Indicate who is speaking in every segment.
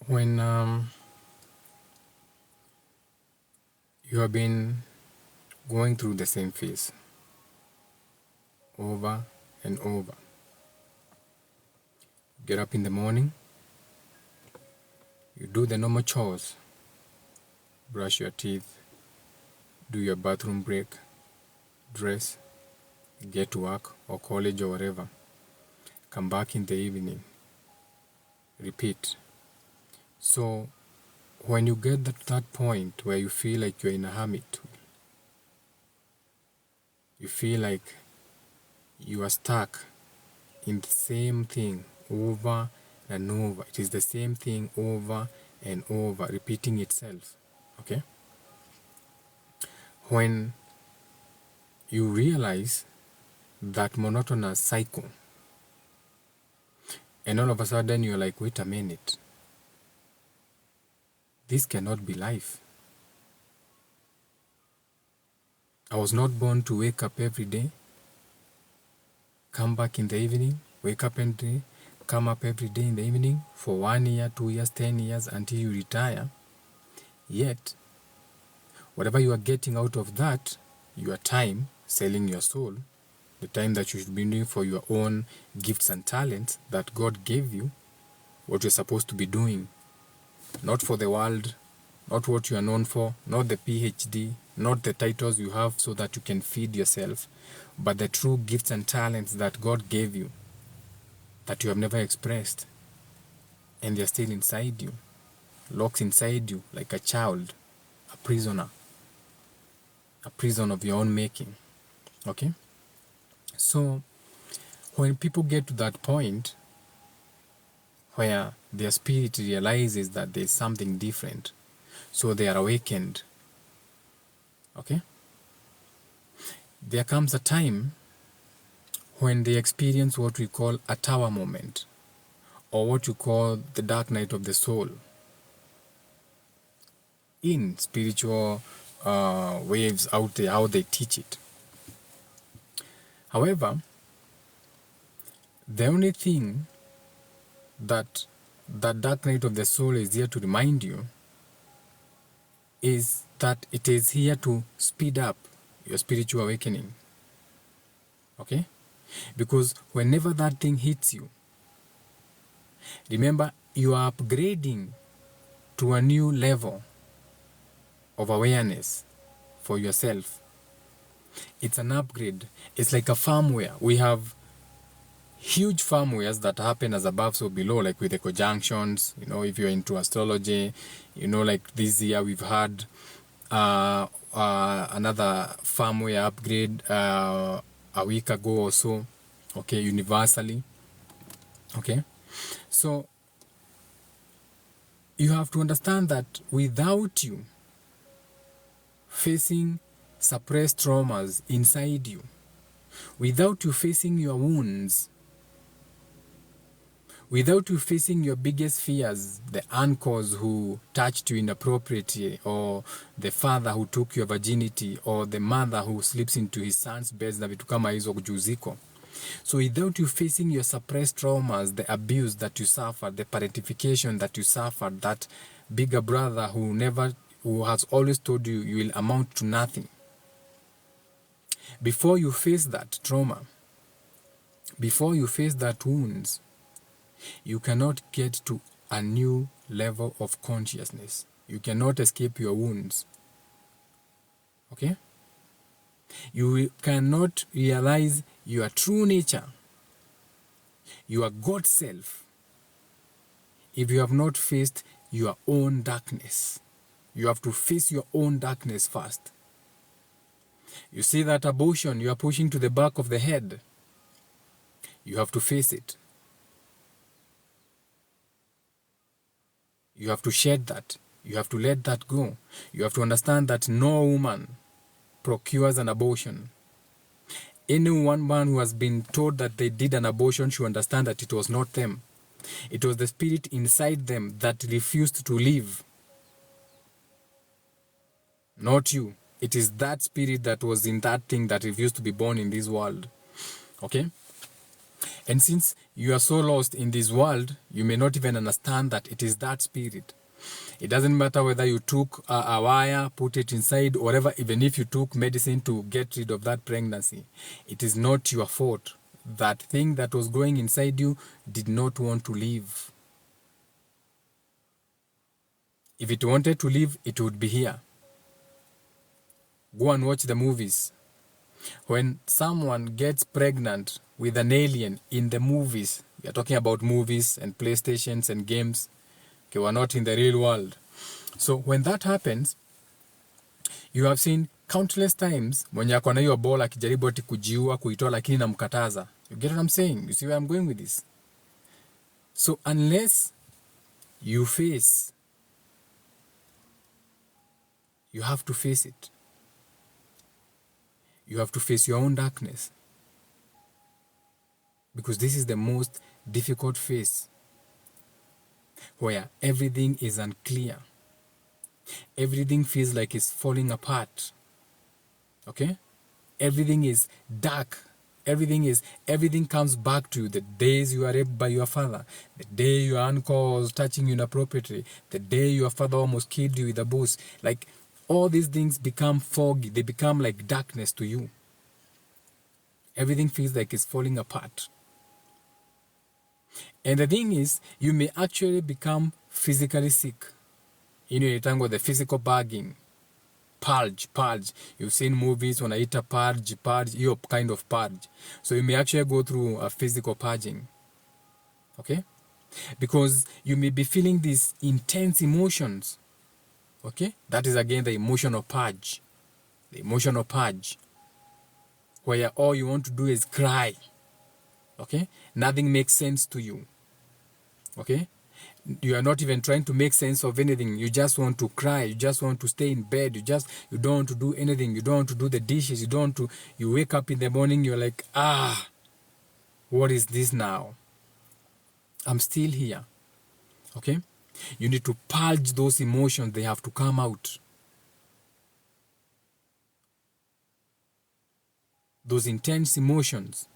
Speaker 1: When you have been going through the same phase over and over, get up in the morning, you do the normal chores, brush your teeth, do your bathroom break, dress, get to work or college or whatever, come back in the evening, repeat. So when you get to that point where you feel like you're in a hermit, you feel like you are stuck in the same thing over and over. It is the same thing over and over, repeating itself. Okay? When you realize that monotonous cycle, and all of a sudden you're like, wait a minute, this cannot be life. I was not born to wake up every day, come back in the evening, wake up every day, come up every day in the evening for 1 year, 2 years, 10 years until you retire. Yet, whatever you are getting out of that, your time, selling your soul, the time that you should be doing for your own gifts and talents that God gave you, what you're supposed to be doing, not for the world, not what you are known for, not the PhD, not the titles you have so that you can feed yourself, but the true gifts and talents that God gave you, that you have never expressed, and they're still inside you, locked inside you like a child, a prisoner, a prison of your own making. Okay? So, when people get to that point where their spirit realizes that there's something different, so they are awakened, okay? There comes a time when they experience what we call a tower moment, or what you call the dark night of the soul. In spiritual waves out there, how they teach it. However, the only thing that dark night of the soul is here to remind you is that it is here to speed up your spiritual awakening. Okay? Because whenever that thing hits you, remember you are upgrading to a new level of awareness for yourself. It's an upgrade. It's like a firmware. We have huge firmwares that happen as above so below, like with the conjunctions, if you're into astrology, like this year we've had another firmware upgrade a week ago or so, okay, universally. Okay, so you have to understand that without you facing suppressed traumas inside you, without you facing your wounds, without you facing your biggest fears, the uncles who touched you inappropriately, or the father who took your virginity, or the mother who slips into his son's bed na vitu kama hizo kujuziko. So without you facing your suppressed traumas, the abuse that you suffered, the parentification that you suffered, that bigger brother who has always told you you will amount to nothing. Before you face that trauma, before you face that wounds, you cannot get to a new level of consciousness. You cannot escape your wounds. Okay? You cannot realize your true nature, your God self, if you have not faced your own darkness. You have to face your own darkness first. You see that abortion you are pushing to the back of the head. You have to face it. You have to shed that. You have to let that go. You have to understand that no woman procures an abortion. Any one man who has been told that they did an abortion should understand that it was not them. It was the spirit inside them that refused to live. Not you. It is that spirit that was in that thing that refused to be born in this world. Okay? And since you are so lost in this world, you may not even understand that it is that spirit. It doesn't matter whether you took a wire, put it inside, or whatever, even if you took medicine to get rid of that pregnancy. It is not your fault. That thing that was growing inside you did not want to live. If it wanted to live, it would be here. Go and watch the movies. When someone gets pregnant with an alien in the movies, we are talking about movies and PlayStations and games. Okay, we're not in the real world. So when that happens, you have seen countless times mwenye ako na hiyo bola akijaribu ati kujiua kuitoa lakini namkataza. You get what I'm saying? You see where I'm going with this? So unless you face, you have to face it. You have to face your own darkness. Because this is the most difficult phase, where everything is unclear. Everything feels like it's falling apart. Okay? Everything is dark. Everything comes back to you. The days you are raped by your father, the day your uncle was touching you inappropriately, the day your father almost killed you with a bus. Like, all these things become foggy. They become like darkness to you. Everything feels like it's falling apart. And the thing is, you may actually become physically sick. You know, you tango the physical bugging. Purge. You've seen movies when I eat a purge, your kind of purge. So you may actually go through a physical purging. Okay? Because you may be feeling these intense emotions. Okay? That is again the emotional purge. The emotional purge. Where all you want to do is cry. Okay? Nothing makes sense to you. Okay? You are not even trying to make sense of anything. You just want to cry. You just want to stay in bed. You don't want to do anything. You don't want to do the dishes. You wake up in the morning, you're like, what is this now? I'm still here. Okay? You need to purge those emotions. They have to come out. Those intense emotions.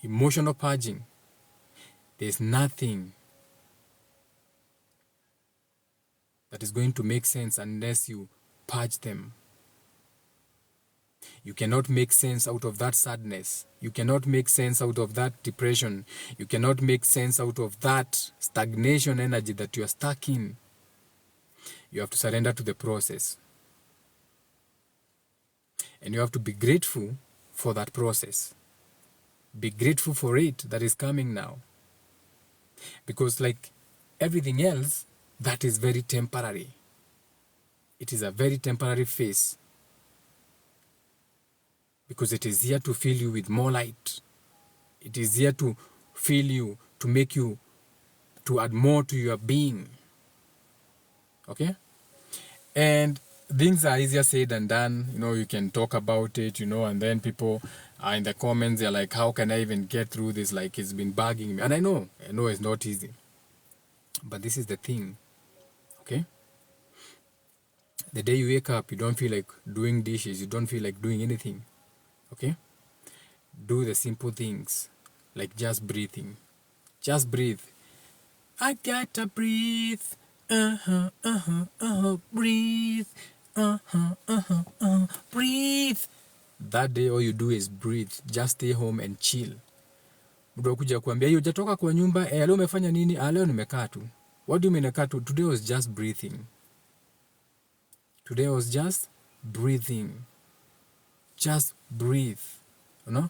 Speaker 1: Emotional purging. There's nothing that is going to make sense unless you purge them. You cannot make sense out of that sadness. You cannot make sense out of that depression. You cannot make sense out of that stagnation energy that you are stuck in. You have to surrender to the process. And you have to be grateful for that process. Be grateful for it that is coming now. Because like everything else, that is very temporary. It is a very temporary phase. Because it is here to fill you with more light. It is here to fill you, to make you, to add more to your being. Okay? And things are easier said than done. You know, you can talk about it, you know, and then people are in the comments, they're like, how can I even get through this? Like, it's been bugging me. And I know it's not easy. But this is the thing. Okay? The day you wake up, you don't feel like doing dishes, you don't feel like doing anything. Okay? Do the simple things, like just breathing. Just breathe. I gotta breathe. Breathe. Breathe. That day all you do is breathe. Just stay home and chill. Mtu akuja kuambia hiyo hujatoka kwa nyumba, leo umefanya nini? Leo nimekaa tu. What do you mean nimekaa tu? Today was just breathing. Today was just breathing. Just breathe. You know?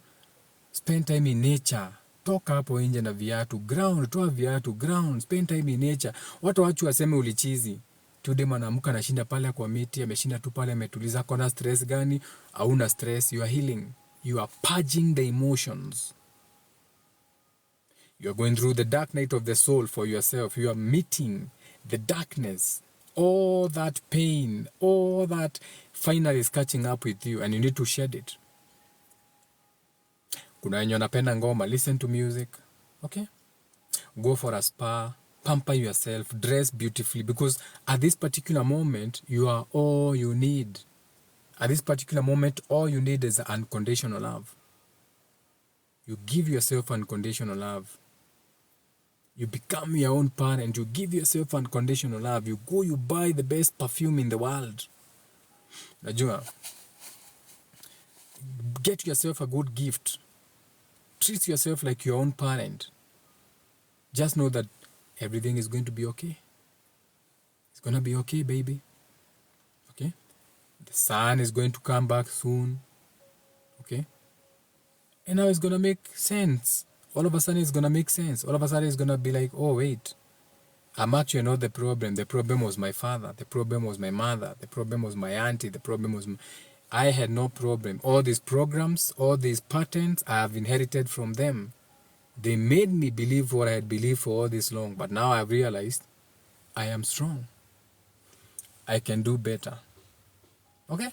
Speaker 1: Spend time in nature. Toka hapo nje na viatu. Ground, toa viatu. Ground, spend time in nature. Watu waseme ulichizi. Today manaamka anashinda pale kwa miti, ameshinda tu pale ametuliza. Kuna stress gani? Hauna stress. You are healing. You are purging the emotions. You are going through the dark night of the soul for yourself. You are meeting the darkness. All that pain, all that finally is catching up with you and you need to shed it. Kuna wenye wanapenda ngoma, listen to music. Okay? Go for a spa, pamper yourself, dress beautifully, because at this particular moment, you are all you need. At this particular moment, all you need is unconditional love. You give yourself unconditional love. You become your own parent. You give yourself unconditional love. You go, you buy the best perfume in the world. Najua, get yourself a good gift. Treat yourself like your own parent. Just know that everything is going to be okay. It's going to be okay, baby. Okay? The sun is going to come back soon. Okay? And now it's going to make sense. All of a sudden it's going to make sense. All of a sudden it's going to be like, oh, wait. I'm actually not the problem. The problem was my father. The problem was my mother. The problem was my auntie. The problem was... I had no problem. All these programs, all these patterns, I have inherited from them. They made me believe what I had believed for all this long. But now I've realized I am strong. I can do better. Okay?